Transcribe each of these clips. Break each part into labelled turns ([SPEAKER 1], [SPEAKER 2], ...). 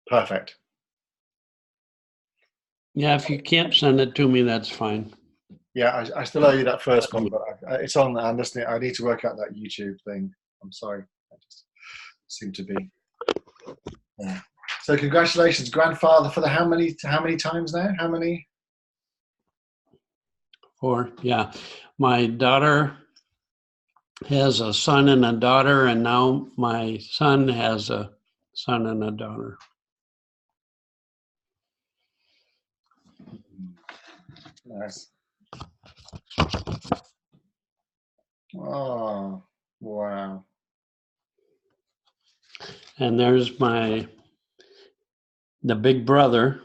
[SPEAKER 1] Perfect.
[SPEAKER 2] Yeah, if you can't send it to me, that's fine.
[SPEAKER 1] Yeah, I still owe you that first one, but it's on. I'm listening. I need to work out that YouTube thing. I'm sorry. I just seem to be. Yeah. So congratulations, grandfather, for the how many times now? How many?
[SPEAKER 2] Yeah. My daughter has a son and a daughter, and now my son has a son and a daughter.
[SPEAKER 1] Nice. Oh, wow.
[SPEAKER 2] And there's the big brother.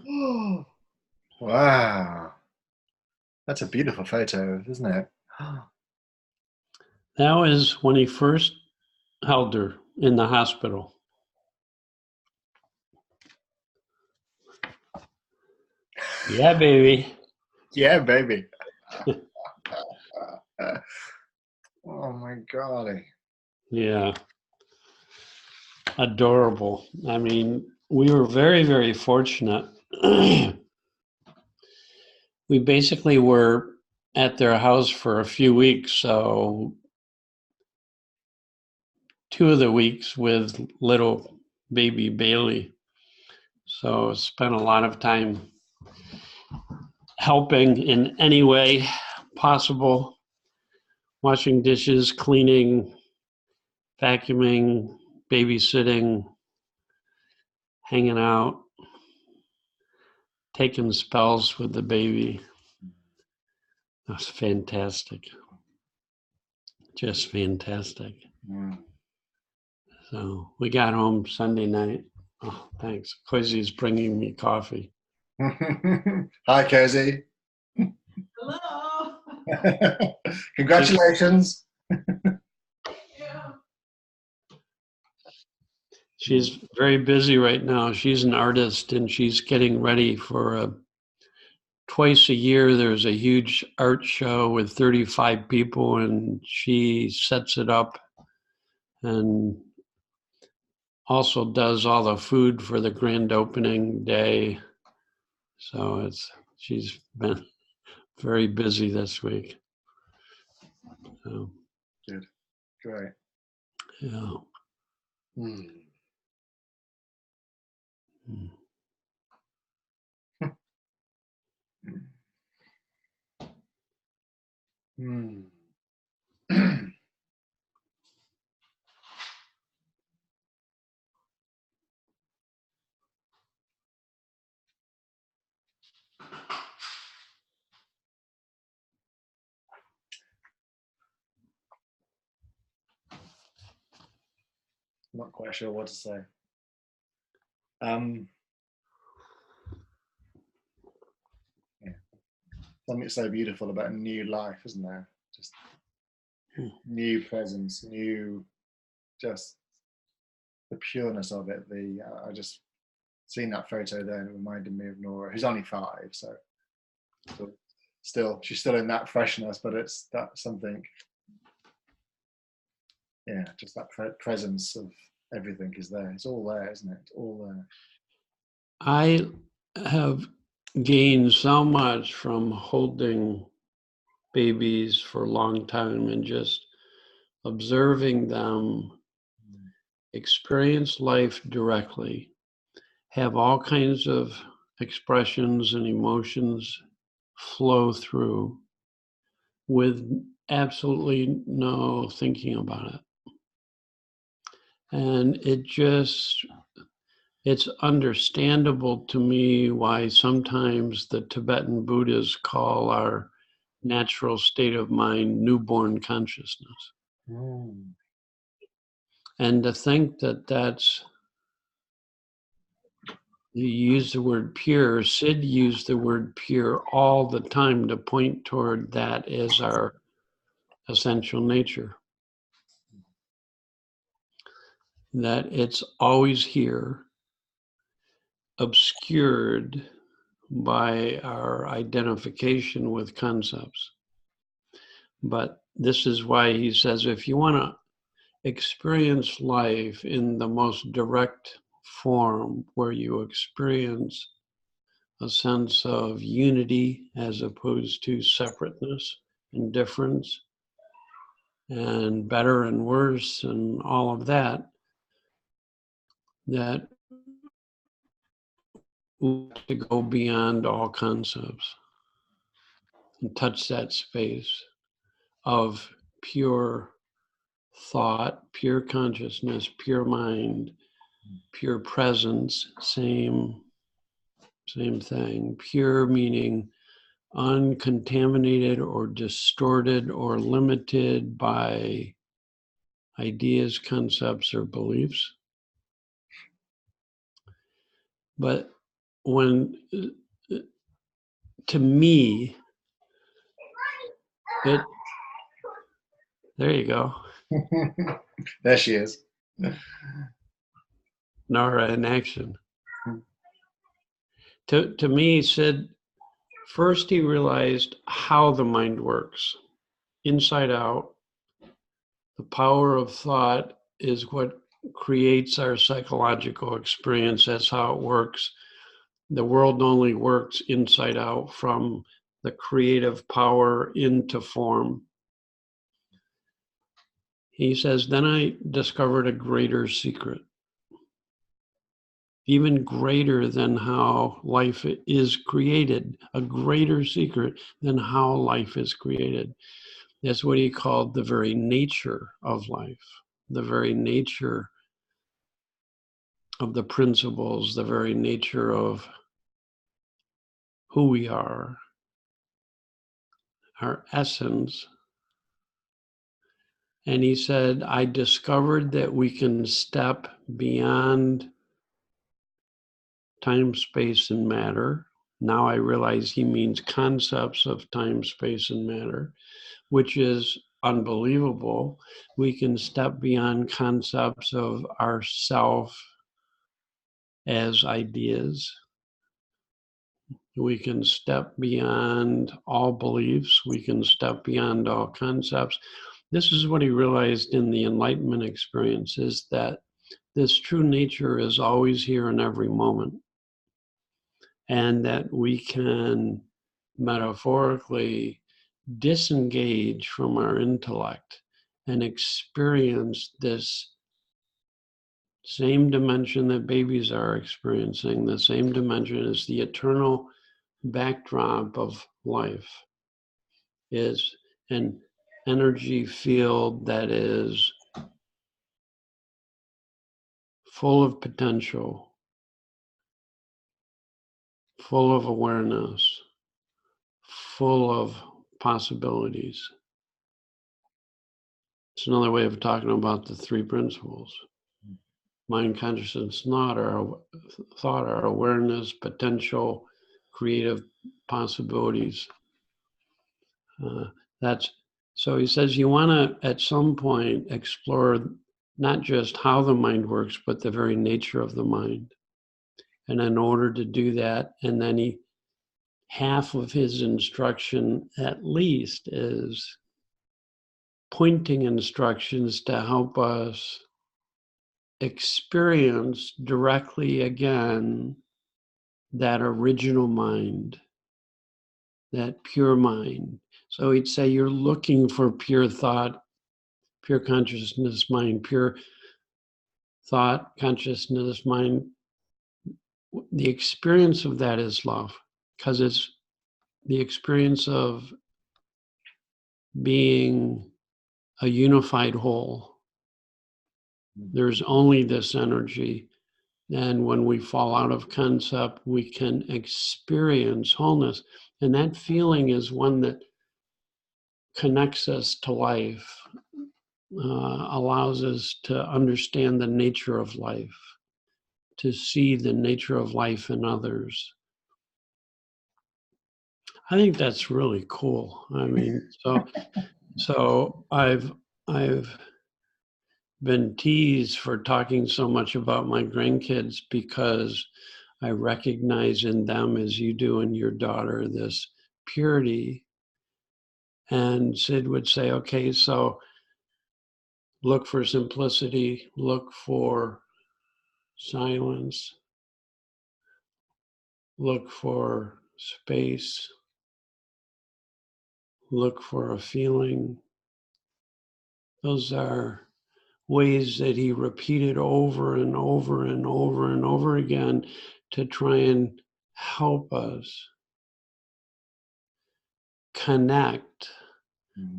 [SPEAKER 1] Wow. That's a beautiful photo, isn't it?
[SPEAKER 2] That was when he first held her in the hospital. Yeah, baby.
[SPEAKER 1] Yeah, baby. Oh my golly.
[SPEAKER 2] Yeah. Adorable. I mean, we were very, very fortunate. We basically were at their house for a few weeks, so 2 of the weeks with little baby Bailey. So spent a lot of time helping in any way possible, washing dishes, cleaning, vacuuming, babysitting, hanging out, taking spells with the baby. That was fantastic. Just fantastic.
[SPEAKER 1] Mm.
[SPEAKER 2] So we got home Sunday night. Oh, thanks. Cozy's bringing me coffee.
[SPEAKER 1] Hi, Cozy.
[SPEAKER 3] Hello.
[SPEAKER 1] Congratulations.
[SPEAKER 3] Yeah.
[SPEAKER 2] She's very busy right now. She's an artist and she's getting ready for twice a year. There's a huge art show with 35 people and she sets it up and also does all the food for the grand opening day. So she's been very busy this week. So,
[SPEAKER 1] Good. Great.
[SPEAKER 2] yeah.
[SPEAKER 1] Mm.
[SPEAKER 2] Mm.
[SPEAKER 1] Mm. Not quite sure what to say. Yeah. Something so beautiful about a new life, isn't there? Just new presence, just the pureness of it. I just seen that photo there and it reminded me of Nora, who's only 5, so she's still in that freshness, but it's that something. Yeah, just that presence of everything is there. It's all there, isn't it? It's all there.
[SPEAKER 2] I have gained so much from holding babies for a long time and just observing them experience life directly, have all kinds of expressions and emotions flow through with absolutely no thinking about it. And it's understandable to me why sometimes the Tibetan Buddhists call our natural state of mind newborn consciousness.
[SPEAKER 1] Mm.
[SPEAKER 2] And to think you use the word pure, Sid used the word pure all the time to point toward that as our essential nature. That it's always here, obscured by our identification with concepts. But this is why he says if you want to experience life in the most direct form where you experience a sense of unity as opposed to separateness and difference and better and worse and all of that, that we have to go beyond all concepts and touch that space of pure thought, pure consciousness, pure mind, pure presence, same thing. Pure meaning uncontaminated or distorted or limited by ideas, concepts, or beliefs. But when, to me, there you go.
[SPEAKER 1] There she is.
[SPEAKER 2] Nara in action. To me, Sid, first he realized how the mind works, inside out. The power of thought is what creates our psychological experience. That's how it works. The world only works inside out, from the creative power into form. He says, then I discovered a greater secret, even greater than how life is created, a greater secret than how life is created. That's what he called the very nature of life, the very nature of the principles, the very nature of who we are, our essence. And he said, I discovered that we can step beyond time, space, and matter. Now I realize he means concepts of time, space, and matter, which is unbelievable. We can step beyond concepts of ourself as ideas. We can step beyond all beliefs. We can step beyond all concepts. This is what he realized in the enlightenment experience, is that this true nature is always here in every moment. And that we can metaphorically disengage from our intellect and experience this same dimension that babies are experiencing, the same dimension as the eternal backdrop of life, is an energy field that is full of potential, full of awareness, full of possibilities. It's another way of talking about the three principles. Mind, consciousness, thought are awareness, potential, creative possibilities. So he says you want to, at some point, explore not just how the mind works, but the very nature of the mind. And in order to do that, and then half of his instruction at least is pointing instructions to help us experience directly again that original mind, that pure mind. So he'd say you're looking for pure thought, pure consciousness, mind, pure thought, consciousness, mind. The experience of that is love, because it's the experience of being a unified whole. There's only this energy. And when we fall out of concept, we can experience wholeness. And that feeling is one that connects us to life, allows us to understand the nature of life, to see the nature of life in others. I think that's really cool. I mean, so I've been teased for talking so much about my grandkids because I recognize in them, as you do in your daughter, this purity. And Sid would say, okay, so look for simplicity, look for silence, look for space, look for a feeling. Those are ways that he repeated over and over and over and over again to try and help us connect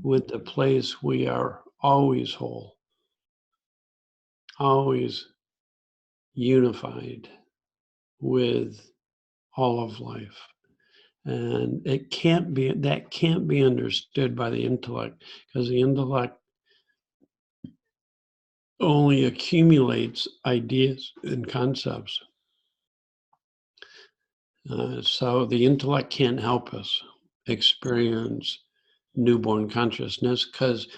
[SPEAKER 2] with the place we are always whole, always unified with all of life. And that can't be understood by the intellect, because the intellect only accumulates ideas and concepts. So the intellect can't help us experience newborn consciousness, because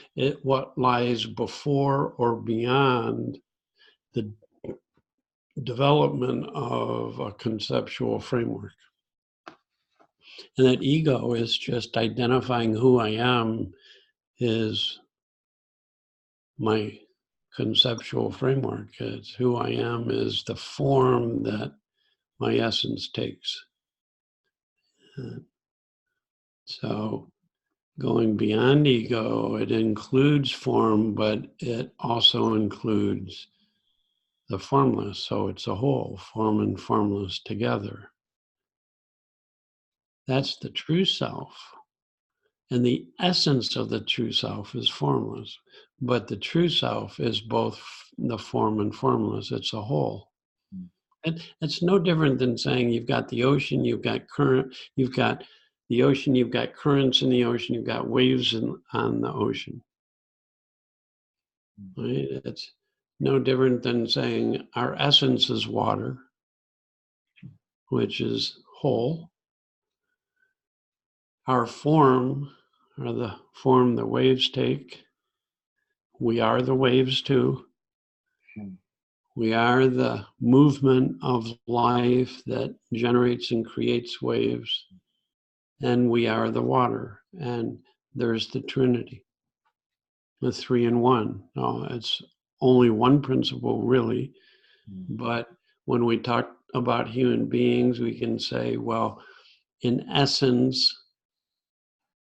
[SPEAKER 2] what lies before or beyond the development of a conceptual framework. And that ego is just identifying who I am is my conceptual framework. It's who I am is the form that my essence takes. So going beyond ego, it includes form, but it also includes the formless. So it's a whole, form and formless together. That's the true self. And the essence of the true self is formless. But the true self is both the form and formless. It's a whole. And it's no different than saying you've got the ocean, you've got current, you've got the ocean, you've got currents in the ocean, you've got waves on the ocean. Right? It's no different than saying our essence is water, which is whole. Our form, or the form the waves take, we are the waves too. We are the movement of life that generates and creates waves. And we are the water. And there's the Trinity, the 3 in 1. No, it's only one principle, really. But when we talk about human beings, we can say, well, in essence,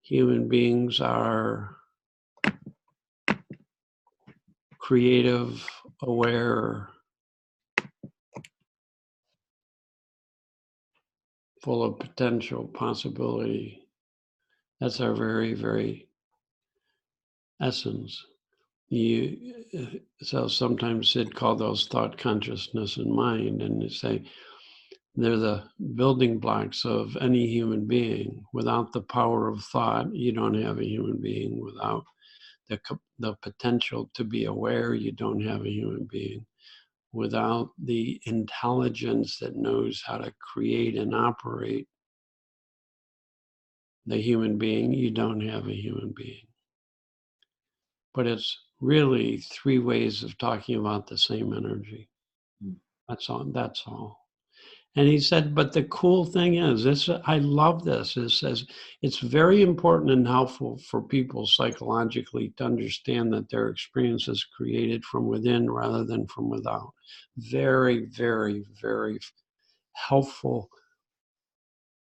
[SPEAKER 2] human beings are creative, aware, full of potential, possibility. That's our very, very essence. So sometimes Sid called those thought, consciousness, and mind, and they say they're the building blocks of any human being. Without the power of thought, you don't have a human being. Without the potential to be aware, you don't have a human being. Without the intelligence that knows how to create and operate the human being, you don't have a human being. But it's really 3 ways of talking about the same energy. That's all. And he said, but the cool thing is, this, I love this, it says it's very important and helpful for people psychologically to understand that their experience is created from within rather than from without. Very, very, very helpful,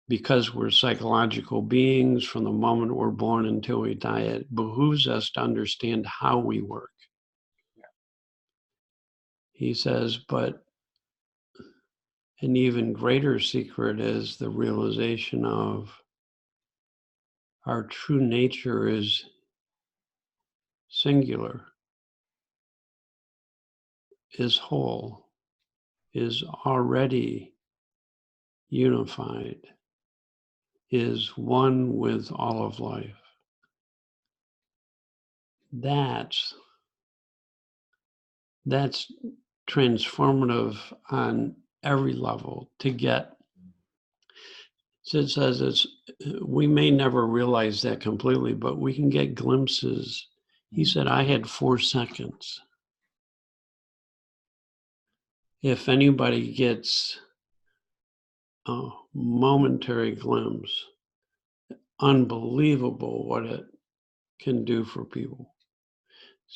[SPEAKER 2] because we're psychological beings from the moment we're born until we die. It behooves us to understand how we work. He says, but an even greater secret is the realization of our true nature is singular, is whole, is already unified, is one with all of life. That's transformative on every level to get. Sid says we may never realize that completely, but we can get glimpses. He said, I had 4 seconds. If anybody gets a momentary glimpse, unbelievable what it can do for people.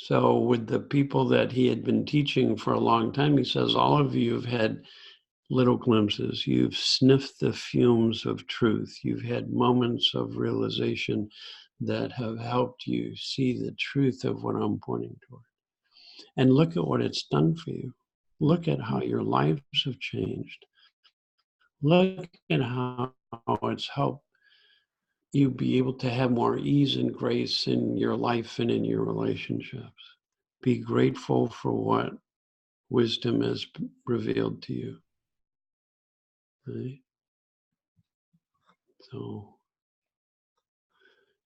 [SPEAKER 2] So with the people that he had been teaching for a long time, he says, all of you have had little glimpses. You've sniffed the fumes of truth. You've had moments of realization that have helped you see the truth of what I'm pointing toward. And look at what it's done for you. Look at how your lives have changed. Look at how it's helped you be able to have more ease and grace in your life and in your relationships. Be grateful for what wisdom has revealed to you. Right? So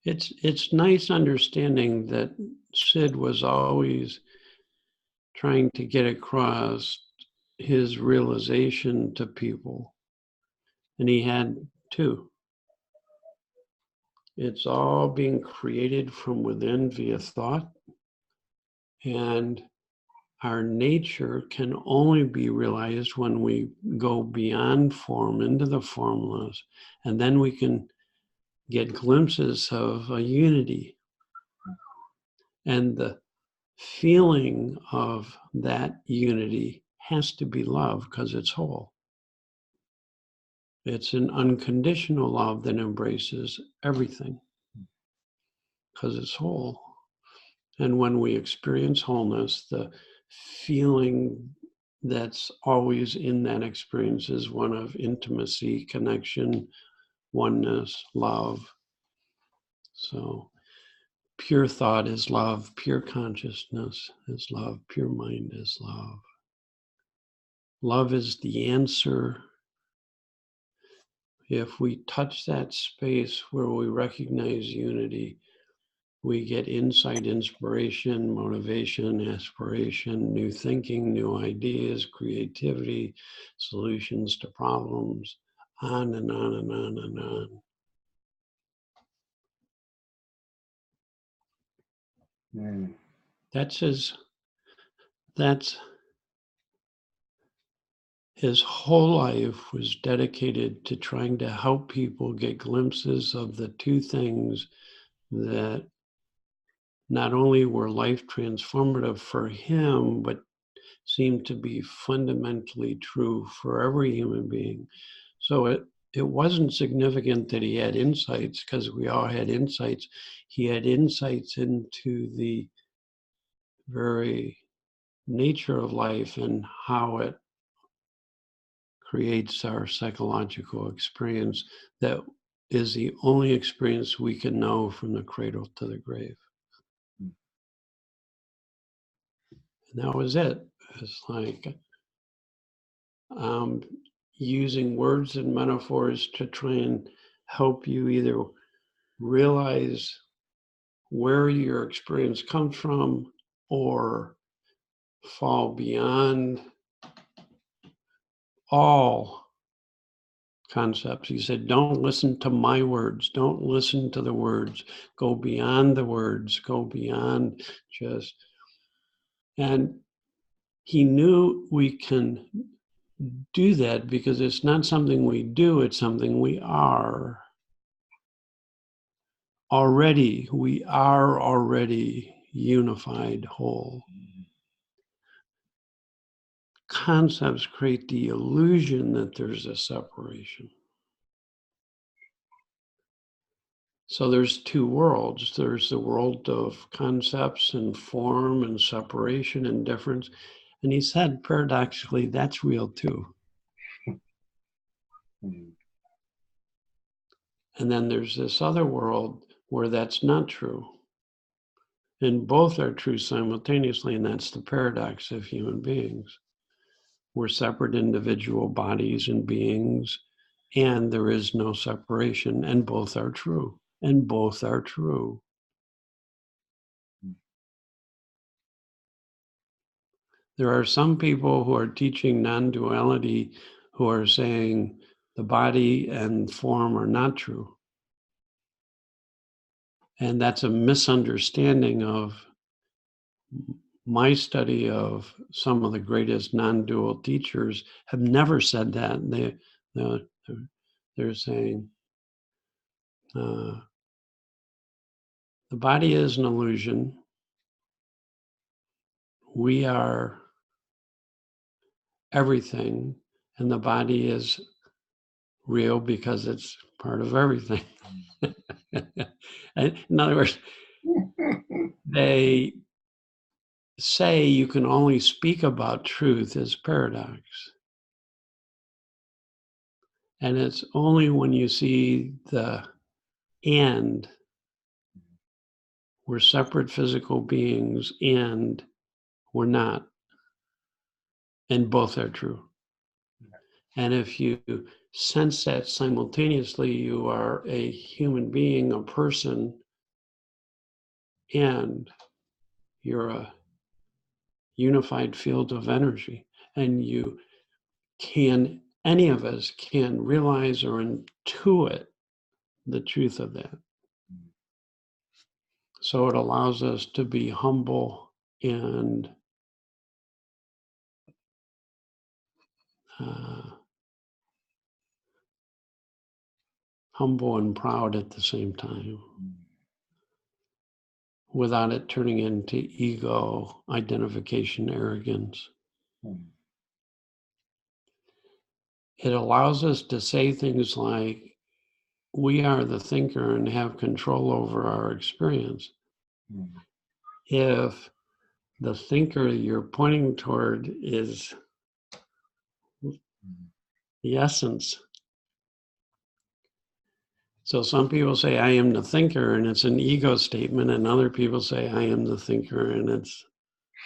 [SPEAKER 2] it's nice understanding that Sid was always trying to get across his realization to people, and he had to. It's all being created from within via thought, and our nature can only be realized when we go beyond form into the formless, and then we can get glimpses of a unity. And the feeling of that unity has to be love because it's whole. It's an unconditional love that embraces everything because it's whole. And when we experience wholeness, the feeling that's always in that experience is one of intimacy, connection, oneness, love. So pure thought is love, pure consciousness is love, pure mind is love. Love is the answer. If we touch that space where we recognize unity, we get insight, inspiration, motivation, aspiration, new thinking, new ideas, creativity, solutions to problems, on and on and on and on.
[SPEAKER 1] Mm.
[SPEAKER 2] That's his whole life was dedicated to trying to help people get glimpses of the two things that not only were life transformative for him, but seemed to be fundamentally true for every human being. So it wasn't significant that he had insights, because we all had insights. He had insights into the very nature of life and how it creates our psychological experience that is the only experience we can know from the cradle to the grave. And that was it. It's like using words and metaphors to try and help you either realize where your experience comes from or fall beyond all concepts. He said, don't listen to my words. Don't listen to the words. Go beyond the words. Go beyond just. And he knew we can do that because it's not something we do, it's something we are. We are already unified whole. Concepts create the illusion that there's a separation. So there's two worlds. There's the world of concepts and form and separation and difference. And he said, paradoxically, that's real too.
[SPEAKER 1] Mm.
[SPEAKER 2] And then there's this other world where that's not true. And both are true simultaneously, and that's the paradox of human beings. We're separate individual bodies and beings, and there is no separation, and both are true. And both are true. There are some people who are teaching non-duality who are saying the body and form are not true. And that's a misunderstanding of my study of some of the greatest non-dual teachers have never said that. They're saying the body is an illusion. we are everything, and the body is real because it's part of everything. In other words, they say you can only speak about truth as paradox. And it's only when you see the and we're separate physical beings and we're not. And both are true. And if you sense that simultaneously, you are a human being, a person, and you're a unified field of energy. And you can, any of us can realize or intuit the truth of that. So it allows us to be humble and humble and proud at the same time, without it turning into ego, identification, arrogance. It allows us to say things like, we are the thinker and have control over our experience. If the thinker you're pointing toward is the essence. So some people say, I am the thinker, and it's an ego statement, and other people say, I am the thinker, and it's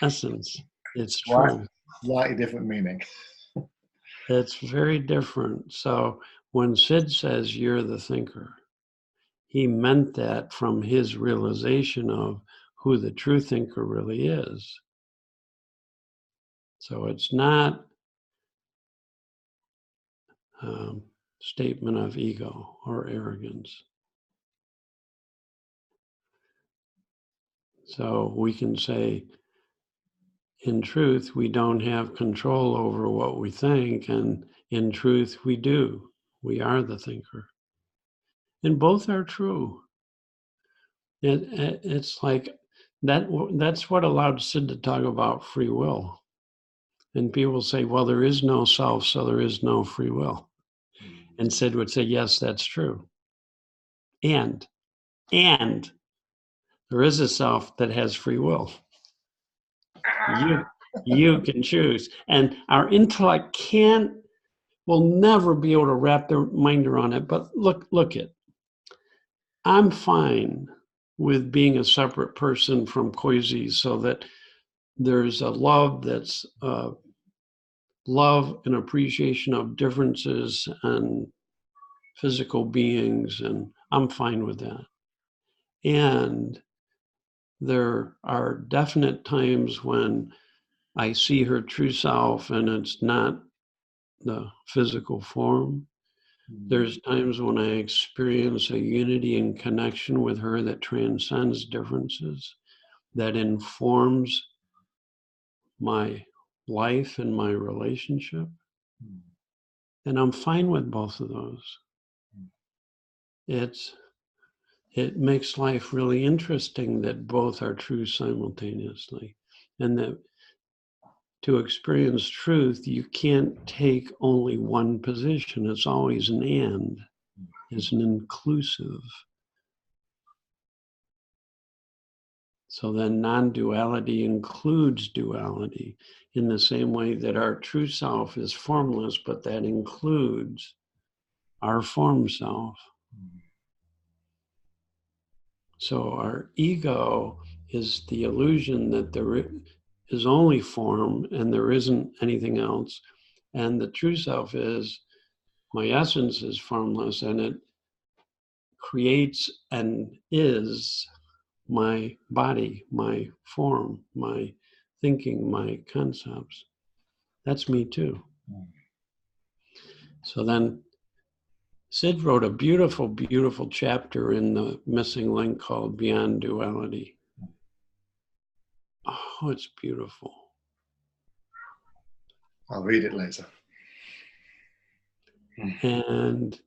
[SPEAKER 2] essence. It's true.
[SPEAKER 1] Slightly different meaning.
[SPEAKER 2] It's very different. So when Sid says you're the thinker, he meant that from his realization of who the true thinker really is. So it's not a statement of ego or arrogance. So we can say, in truth, we don't have control over what we think, and in truth, we do. We are the thinker. And both are true. It's like that's what allowed Sid to talk about free will. And people say, well, there is no self, so there is no free will. And Sid would say, yes, that's true. And there is a self that has free will. You can choose. And our intellect will never be able to wrap their mind around it. But look it. I'm fine with being a separate person from Koizi, so that there's a love that's love and appreciation of differences and physical beings, and I'm fine with that. And there are definite times when I see her true self and it's not the physical form. There's times when I experience a unity and connection with her that transcends differences, that informs my life and my relationship. And I'm fine with both of those. It makes life really interesting that both are true simultaneously. And that to experience truth, you can't take only one position. It's always an and. It's an inclusive. So then non-duality includes duality in the same way that our true self is formless, but that includes our form self. So our ego is the illusion that there is only form and there isn't anything else. And the true self is, my essence is formless, and it creates and is my body, my form, my thinking, my concepts. That's me too. So then Sid wrote a beautiful, beautiful chapter in The Missing Link called Beyond Duality. Oh, it's beautiful.
[SPEAKER 1] I'll read it later.
[SPEAKER 2] And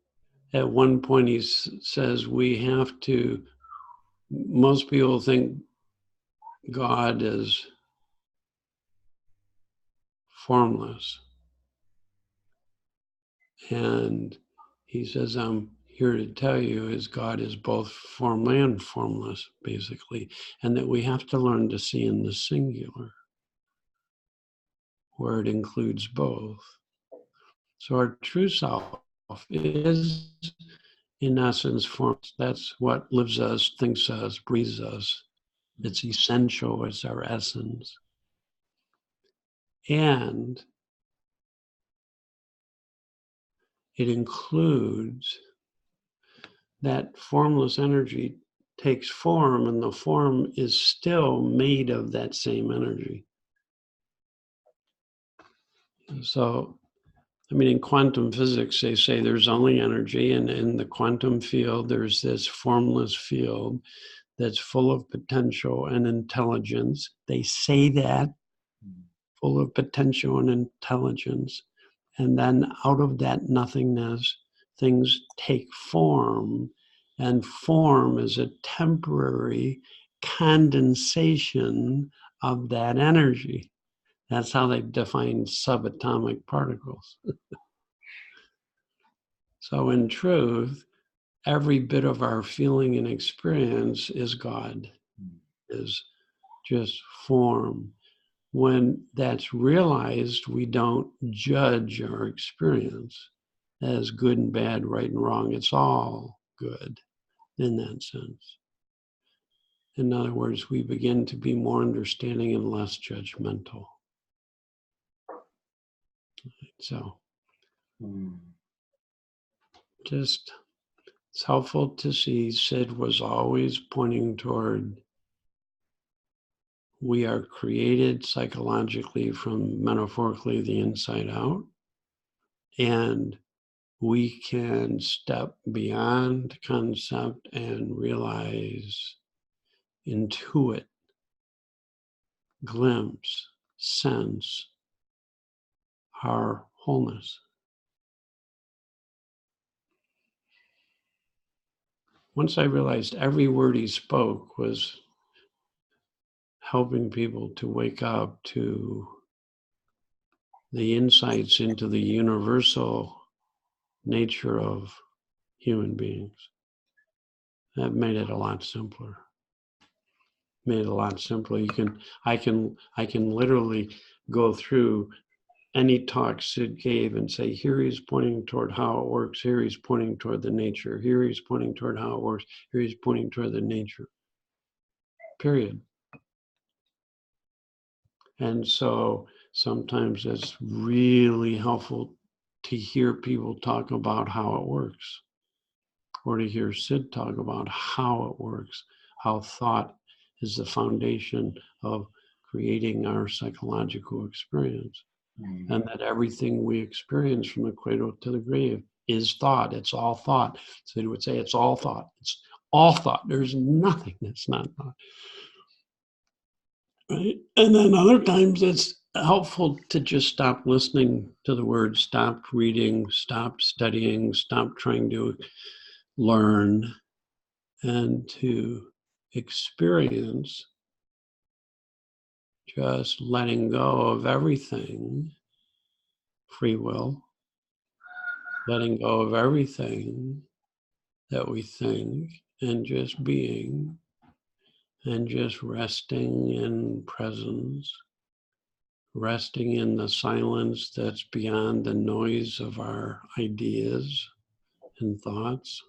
[SPEAKER 2] at one point he says most people think God is formless. And he says, I'm here to tell you is God is both form and formless, basically, and that we have to learn to see in the singular, where it includes both. So our true self is, in essence, formless. That's what lives us, thinks us, breathes us. It's essential, it's our essence. And it includes that formless energy takes form, and the form is still made of that same energy. So, I mean, in quantum physics, they say there's only energy, and in the quantum field, there's this formless field that's full of potential and intelligence. They say that, full of potential and intelligence. And then out of that nothingness, things take form, and form is a temporary condensation of that energy. That's how they define subatomic particles. So in truth, every bit of our feeling and experience is God, is just form. When that's realized, we don't judge our experience as good and bad, right and wrong. It's all good in that sense. In other words, we begin to be more understanding and less judgmental. So, just, it's helpful to see Sid was always pointing toward we are created psychologically from metaphorically the inside out, and we can step beyond concept and realize, intuit, glimpse, sense our wholeness. Once I realized every word he spoke was helping people to wake up to the insights into the universal nature of human beings. That made it a lot simpler. Made it a lot simpler. I can literally go through any talk Sid gave and say, here he's pointing toward how it works, here he's pointing toward the nature, here he's pointing toward how it works, here he's pointing toward the nature. Period. And so sometimes it's really helpful to hear people talk about how it works, or to hear Sid talk about how it works, how thought is the foundation of creating our psychological experience. And that everything we experience from the cradle to the grave is thought. It's all thought. So he would say it's all thought. It's all thought. There's nothing that's not thought. Right? And then other times it's helpful to just stop listening to the words, stop reading, stop studying, stop trying to learn, and to experience just letting go of everything, free will, letting go of everything that we think, and just being, and just resting in presence, resting in the silence that's beyond the noise of our ideas and thoughts,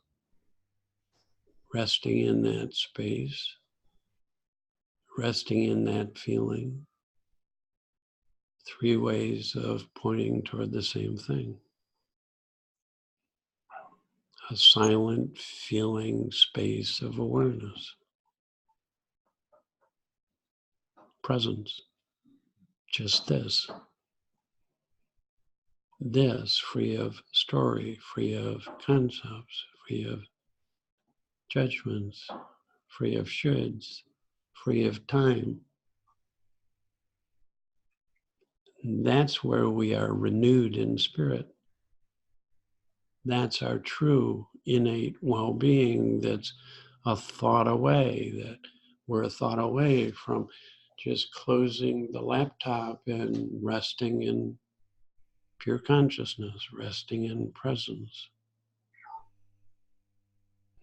[SPEAKER 2] resting in that space, resting in that feeling. 3 ways of pointing toward the same thing. A silent feeling space of awareness. Presence. Just this. This, free of story, free of concepts, free of judgments, free of shoulds, free of time. That's where we are renewed in spirit. That's our true innate well-being that's a thought away, that we're a thought away from just closing the laptop and resting in pure consciousness, resting in presence,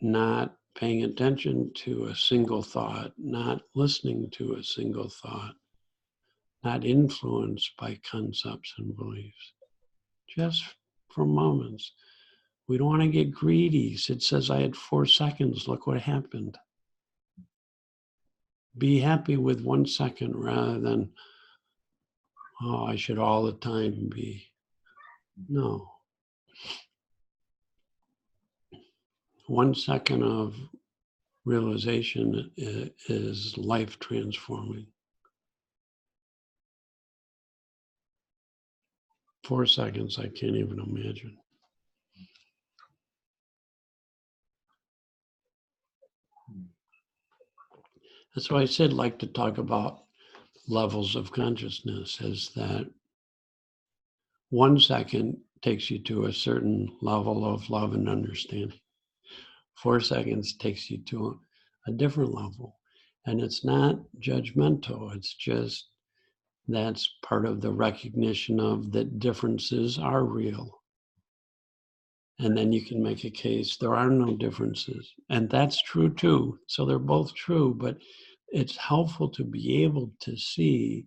[SPEAKER 2] not paying attention to a single thought, not listening to a single thought, not influenced by concepts and beliefs, just for moments. We don't want to get greedy. Sid says, I had 4 seconds. Look what happened. Be happy with 1 second rather than, oh, I should all the time be. No. 1 second of realization is life transforming. 4 seconds, I can't even imagine. That's why I said like to talk about levels of consciousness, is that 1 second takes you to a certain level of love and understanding. 4 seconds takes you to a different level. And it's not judgmental. It's just that's part of the recognition of that differences are real. And then you can make a case there are no differences. And that's true too. So they're both true, but it's helpful to be able to see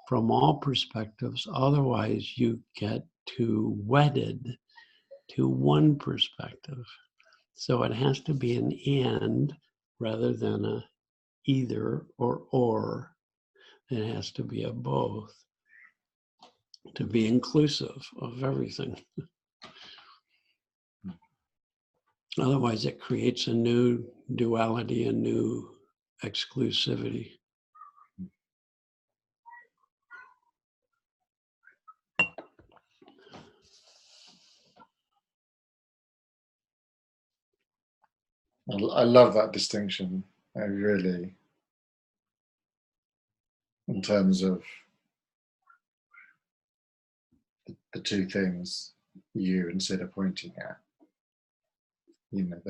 [SPEAKER 2] from all perspectives. Otherwise, you get too wedded to one perspective. So it has to be an and rather than a either or. It has to be a both to be inclusive of everything. Otherwise, it creates a new duality, a new exclusivity.
[SPEAKER 1] I love that distinction. I really, in terms of the two things you and Sid are pointing at, you know,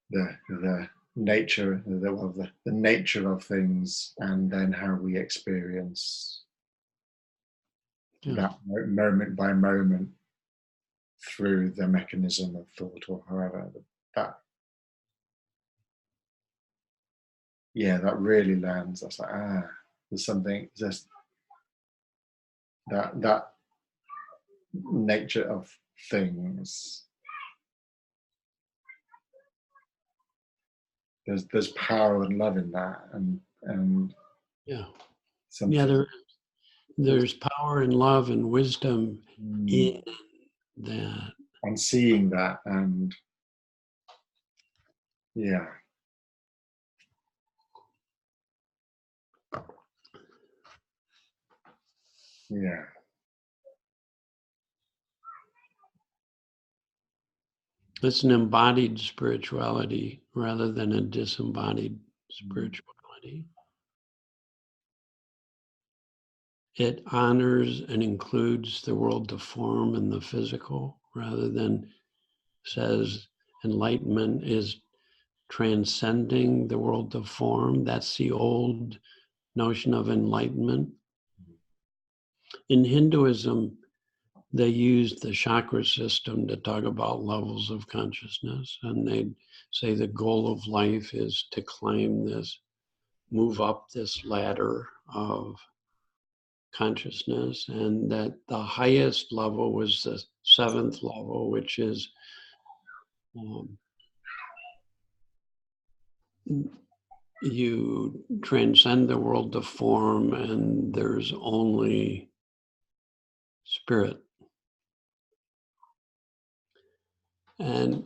[SPEAKER 1] the nature, the nature of things, and then how we experience that moment by moment through the mechanism of thought, or however that. Yeah, that really lands. That's like, there's something just that nature of things. There's power and love in that, and
[SPEAKER 2] yeah,
[SPEAKER 1] something.
[SPEAKER 2] yeah. There's power and love and wisdom in that.
[SPEAKER 1] And seeing that, and yeah. Yeah.
[SPEAKER 2] It's an embodied spirituality rather than a disembodied spirituality. It honors and includes the world, the form, and the physical, rather than says enlightenment is transcending the world of form. That's the old notion of enlightenment. In Hinduism, they use the chakra system to talk about levels of consciousness. And they say the goal of life is to climb this, move up this ladder of consciousness. And that the highest level was the 7th level, which is you transcend the world of form and there's only spirit. And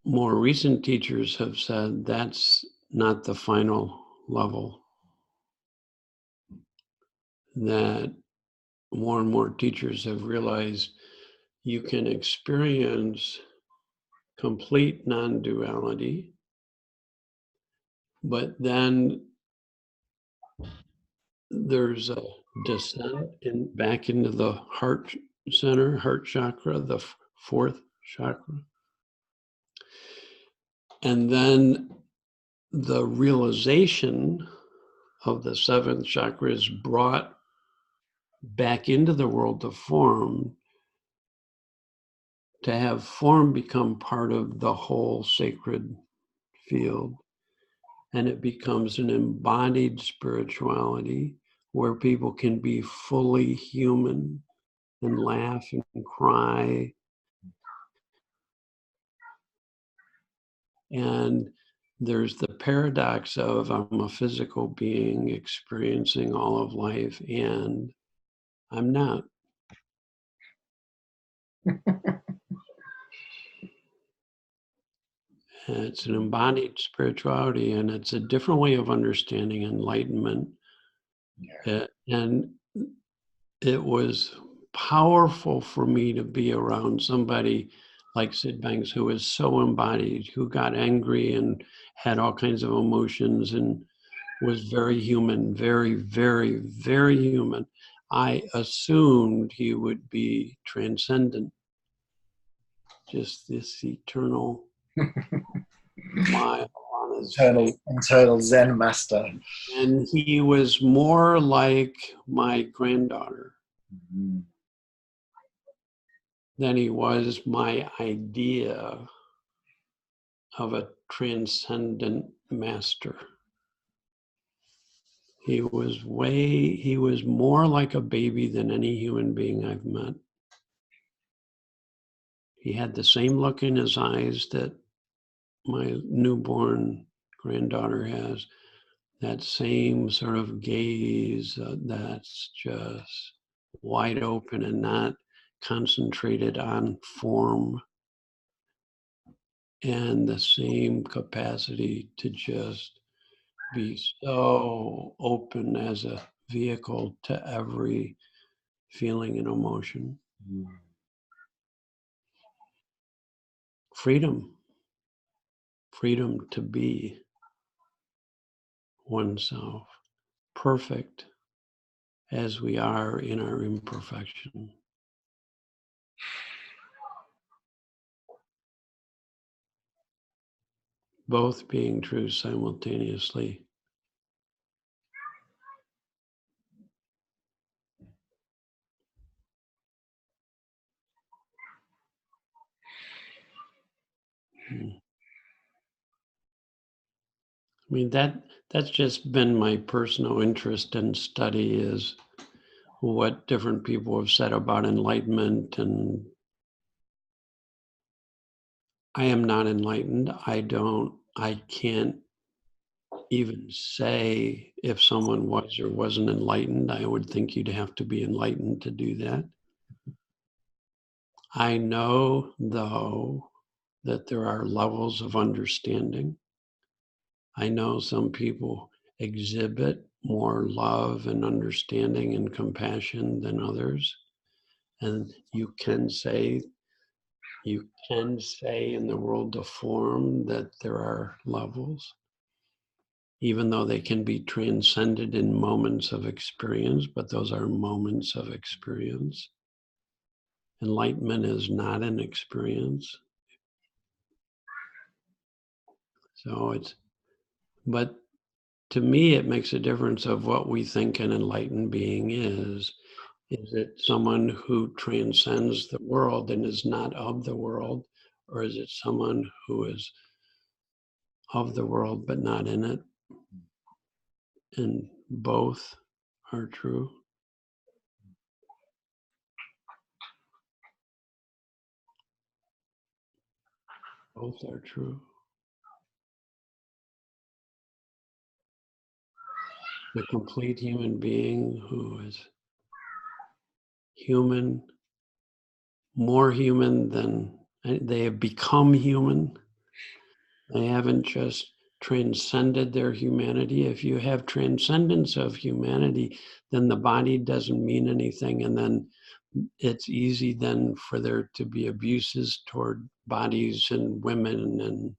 [SPEAKER 2] more recent teachers have said that's not the final level. That more and more teachers have realized you can experience complete non-duality, but then there's a descent back into the heart center, heart chakra, the 4th chakra. And then the realization of the seventh chakra is brought back into the world of form, to have form become part of the whole sacred field. And it becomes an embodied spirituality where people can be fully human and laugh and cry. And there's the paradox of I'm a physical being experiencing all of life, and I'm not. It's an embodied spirituality, and it's a different way of understanding enlightenment. And it was powerful for me to be around somebody like Sid Banks, who was so embodied, who got angry and had all kinds of emotions and was very human, very, very, very human. I assumed he would be transcendent, just this eternal smile on his face.
[SPEAKER 1] Internal Zen master.
[SPEAKER 2] And he was more like my granddaughter than he was my idea of a transcendent master. He was more like a baby than any human being I've met. He had the same look in his eyes that my newborn granddaughter has, that same sort of gaze that's just wide open and not concentrated on form, and the same capacity to just be so open as a vehicle to every feeling and emotion. Freedom to be oneself, perfect as we are in our imperfection. Both being true simultaneously. I mean, that's just been my personal interest and study, is what different people have said about enlightenment. And I am not enlightened. I can't even say if someone was or wasn't enlightened. I would think you'd have to be enlightened to do that. I know, though, that there are levels of understanding. I know some people exhibit more love and understanding and compassion than others. And you can say in the world of form that there are levels, even though they can be transcended in moments of experience, but those are moments of experience. Enlightenment is not an experience. But to me, it makes a difference of what we think an enlightened being is. Is it someone who transcends the world and is not of the world? Or is it someone who is of the world but not in it? And both are true. Both are true. The complete human being who is human, more human than they have become human. They haven't just transcended their humanity. If you have transcendence of humanity, then the body doesn't mean anything. And then it's easy then for there to be abuses toward bodies and women, and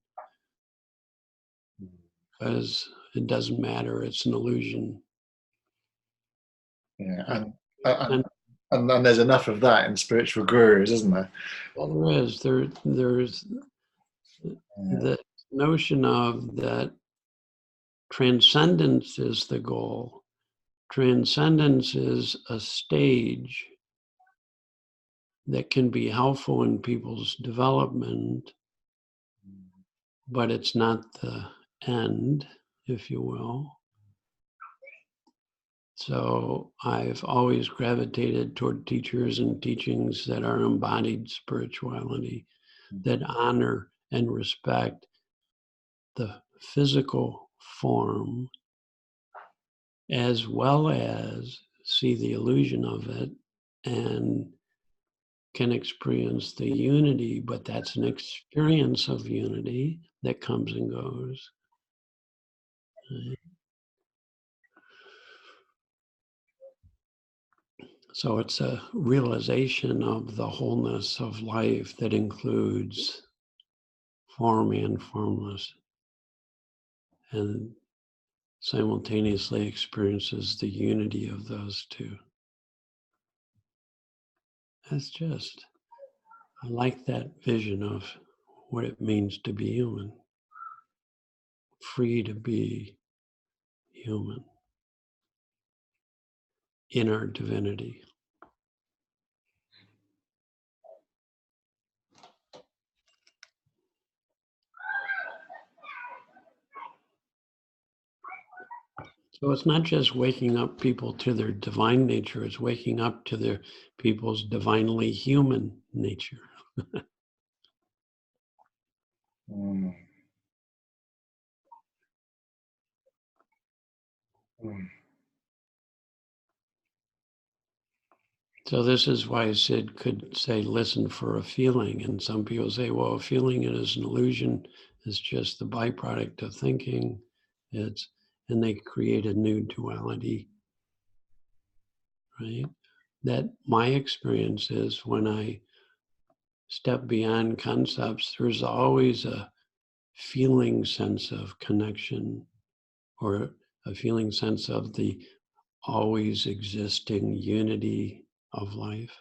[SPEAKER 2] because it doesn't matter, it's an illusion.
[SPEAKER 1] Yeah, and there's enough of that in spiritual gurus, isn't there?
[SPEAKER 2] Well, there is. There's the notion of that transcendence is the goal. Transcendence is a stage that can be helpful in people's development, but it's not the end, if you will. So I've always gravitated toward teachers and teachings that are embodied spirituality, that honor and respect the physical form, as well as see the illusion of it and can experience the unity, but that's an experience of unity that comes and goes. So it's a realization of the wholeness of life that includes form and formless, and simultaneously experiences the unity of those two. That's just, I like that vision of what it means to be human, free to be human in our divinity. So it's not just waking up people to their divine nature, it's waking up to their people's divinely human nature.
[SPEAKER 1] Mm. Mm.
[SPEAKER 2] So this is why Sid could say, listen for a feeling. And some people say, well, a feeling is an illusion. It's just the byproduct of thinking. And they create a new duality, right? That my experience is when I step beyond concepts, there's always a feeling sense of connection, or a feeling sense of the always existing unity of life.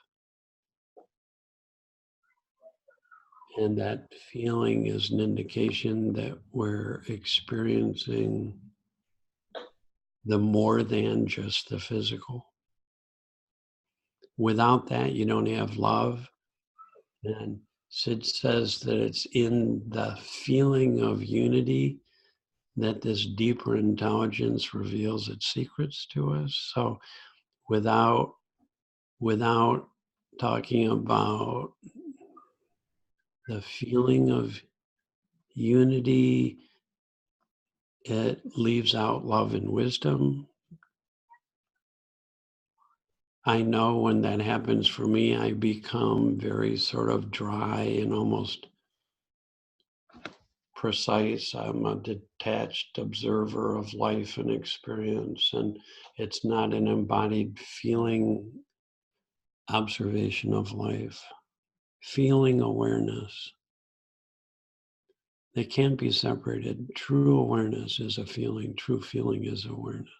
[SPEAKER 2] And that feeling is an indication that we're experiencing the more than just the physical. Without that, you don't have love. And Sid says that it's in the feeling of unity that this deeper intelligence reveals its secrets to us. So without talking about the feeling of unity, it leaves out love and wisdom. I know when that happens for me, I become very sort of dry and almost precise. I'm a detached observer of life and experience, and it's not an embodied feeling observation of life. Feeling awareness. They can't be separated. True awareness is a feeling. True feeling is awareness.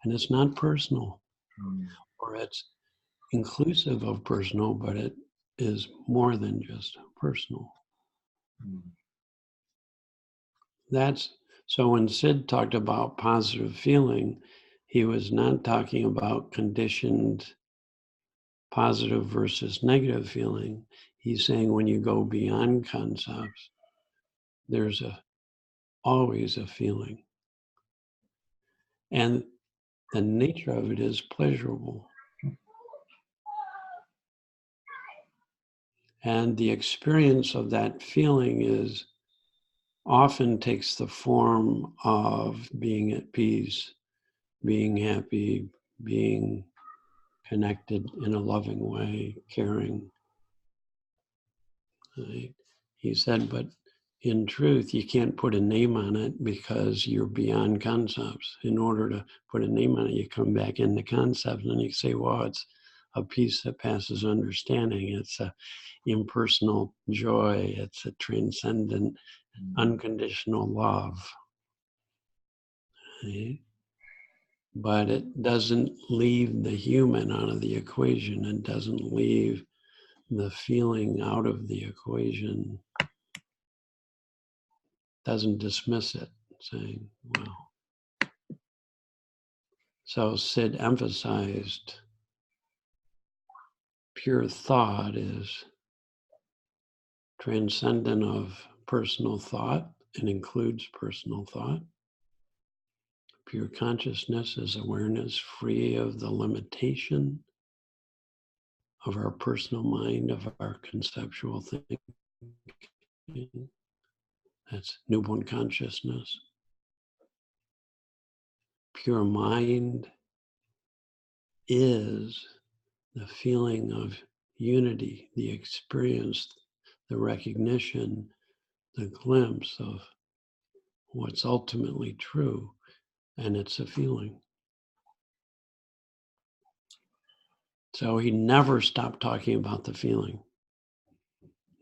[SPEAKER 2] And it's not personal, or it's inclusive of personal, but it is more than just personal. So when Sid talked about positive feeling, he was not talking about conditioned positive versus negative feeling. He's saying when you go beyond concepts, there's always a feeling. And the nature of it is pleasurable. And the experience of that feeling often takes the form of being at peace, being happy, being connected in a loving way, caring. He said, but in truth, you can't put a name on it because you're beyond concepts. In order to put a name on it, you come back into concepts and you say, well, it's a peace that passes understanding. It's a impersonal joy. It's a transcendent, unconditional love. Right? But it doesn't leave the human out of the equation. It doesn't leave the feeling out of the equation. Doesn't dismiss it, saying, well, So Sid emphasized pure thought is transcendent of personal thought and includes personal thought. Pure consciousness is awareness free of the limitation of our personal mind, of our conceptual thinking. That's newborn consciousness. Pure mind is the feeling of unity, the experience, the recognition, the glimpse of what's ultimately true, and it's a feeling. So he never stopped talking about the feeling.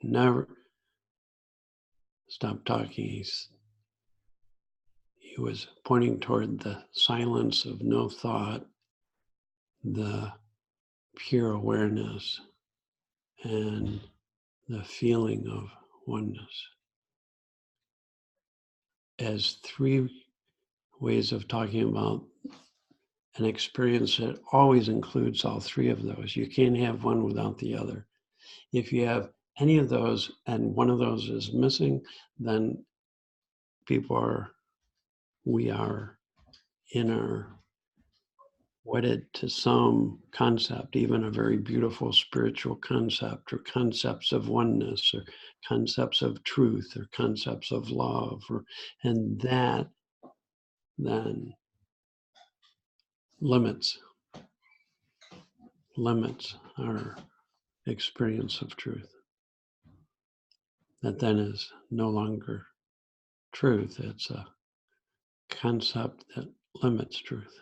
[SPEAKER 2] Never stopped talking. He was pointing toward the silence of no thought, the pure awareness, and the feeling of oneness as three ways of talking about an experience that always includes all three of those. You can't have one without the other. If you have any of those and one of those is missing, then we are wedded to some concept, even a very beautiful spiritual concept, or concepts of oneness, or concepts of truth, or concepts of love, and that then limits our experience of truth. That then is no longer truth. It's a concept that limits truth.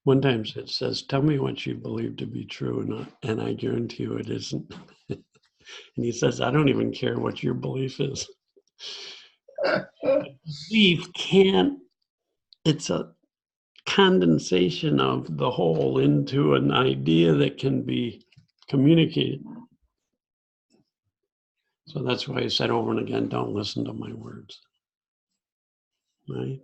[SPEAKER 2] One time it says, tell me what you believe to be true, and I guarantee you it isn't. And he says, I don't even care what your belief is. Belief it's a condensation of the whole into an idea that can be communicated. So that's why I said over and again, don't listen to my words. Right?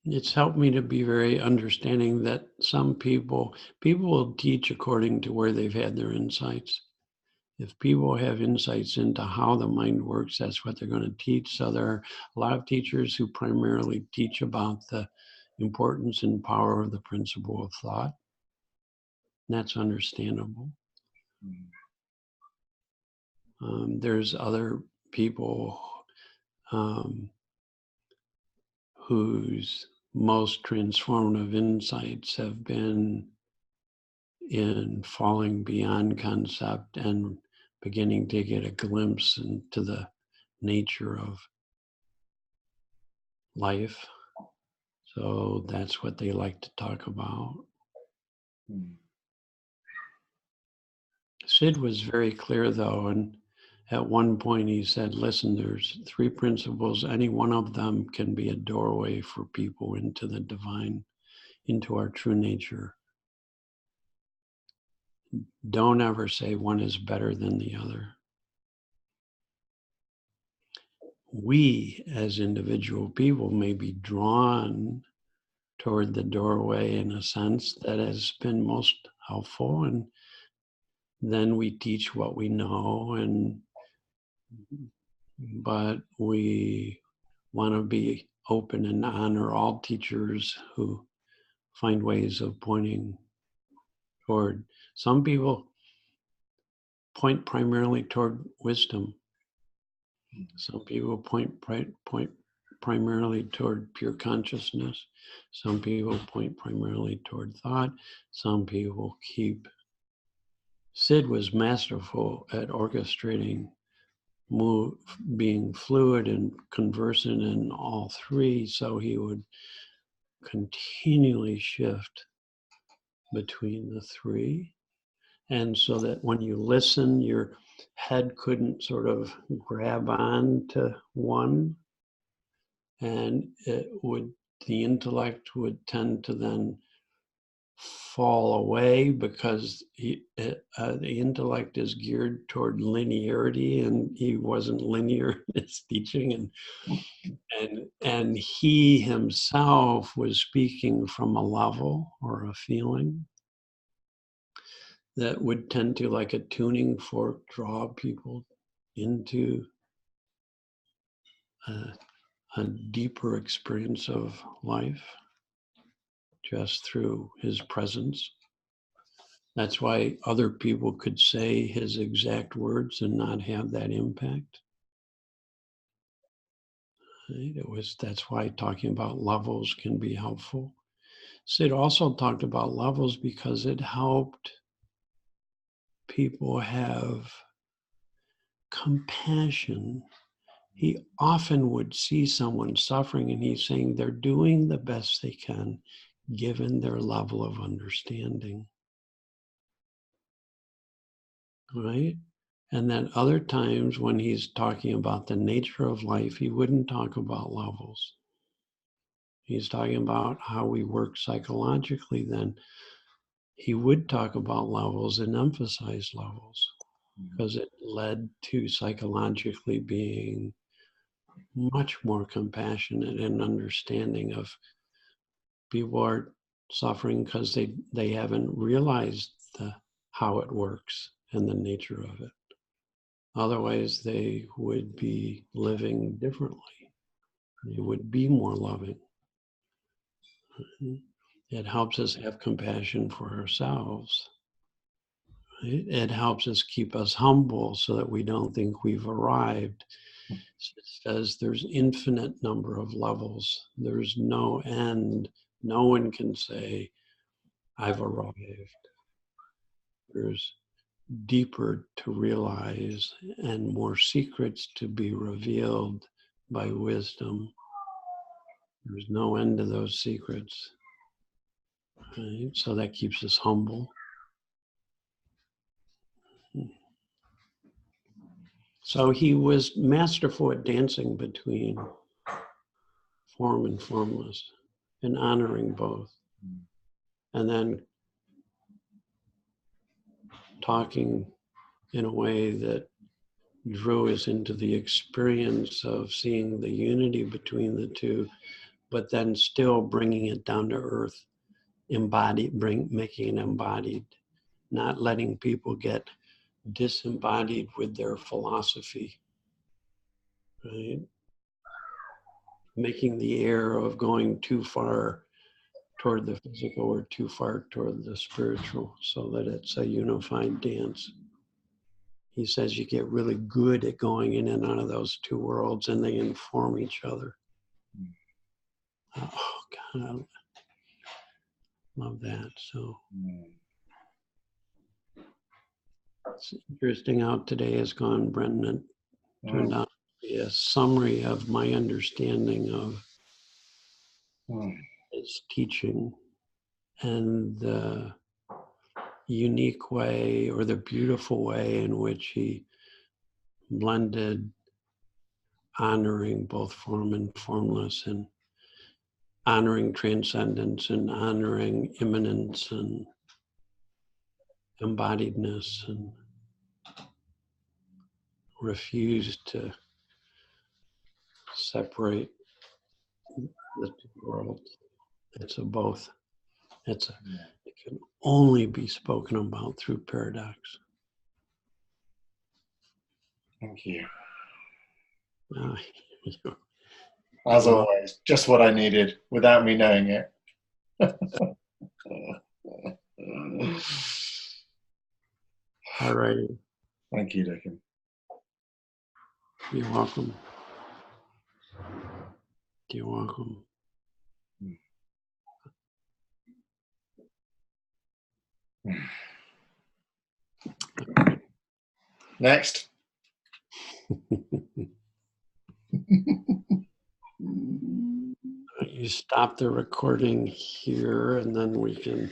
[SPEAKER 2] It's helped me to be very understanding that some people will teach according to where they've had their insights. If people have insights into how the mind works, that's what they're going to teach. So there are a lot of teachers who primarily teach about the importance and power of the principle of thought. And that's understandable. There's other people whose most transformative insights have been in falling beyond concept and beginning to get a glimpse into the nature of life. So that's what they like to talk about. Sid was very clear though, and at one point he said, listen, there's three principles. Any one of them can be a doorway for people into the divine, into our true nature. Don't ever say one is better than the other. We, as individual people, may be drawn toward the doorway in a sense that has been most helpful, and then we teach what we know, but we want to be open and honor all teachers who find ways of pointing toward. Some people point primarily toward wisdom. Some people point primarily toward pure consciousness. Some people point primarily toward thought. Some people keep. Sid was masterful at orchestrating move, being fluid and conversant in all three, so he would continually shift between the three. And so that when you listen, your head couldn't sort of grab on to one, and the intellect would tend to then fall away, because the intellect is geared toward linearity, and he wasn't linear in his teaching, and he himself was speaking from a level or a feeling that would tend to, like a tuning fork, draw people into a deeper experience of life just through his presence. That's why other people could say his exact words and not have that impact. Right? That's why talking about levels can be helpful. Sid also talked about levels because it helped people have compassion. He often would see someone suffering and he's saying they're doing the best they can given their level of understanding. Right? And then other times when he's talking about the nature of life, he wouldn't talk about levels. He's talking about how we work psychologically, then he would talk about levels and emphasize levels, because it led to psychologically being much more compassionate and understanding of people are suffering because they haven't realized how it works and the nature of it. Otherwise, they would be living differently. They would be more loving. It helps us have compassion for ourselves. It helps us keep us humble so that we don't think we've arrived. It says there's infinite number of levels. There's no end. No one can say, I've arrived. There's deeper to realize and more secrets to be revealed by wisdom. There's no end to those secrets. Right? So that keeps us humble. So he was masterful at dancing between form and formless and honoring both. And then talking in a way that drew us into the experience of seeing the unity between the two, but then still bringing it down to earth, making it embodied, not letting people get disembodied with their philosophy, right? Making the error of going too far toward the physical or too far toward the spiritual, so that it's a unified dance. He says you get really good at going in and out of those two worlds, and they inform each other. Oh God, I love that. So it's interesting how today has gone, Brendan. It turned out to be a summary of my understanding of his teaching and the unique way or the beautiful way in which he blended honoring both form and formless, and honoring transcendence and honoring immanence and embodiedness, and refused to separate the two worlds. It's a both. It can only be spoken about through paradox.
[SPEAKER 1] Thank you.
[SPEAKER 2] Uh,
[SPEAKER 1] As always, just what I needed without me knowing it.
[SPEAKER 2] All right.
[SPEAKER 1] Thank you, Dickon.
[SPEAKER 2] You're welcome. You're welcome.
[SPEAKER 1] Next.
[SPEAKER 2] You stop the recording here and then we can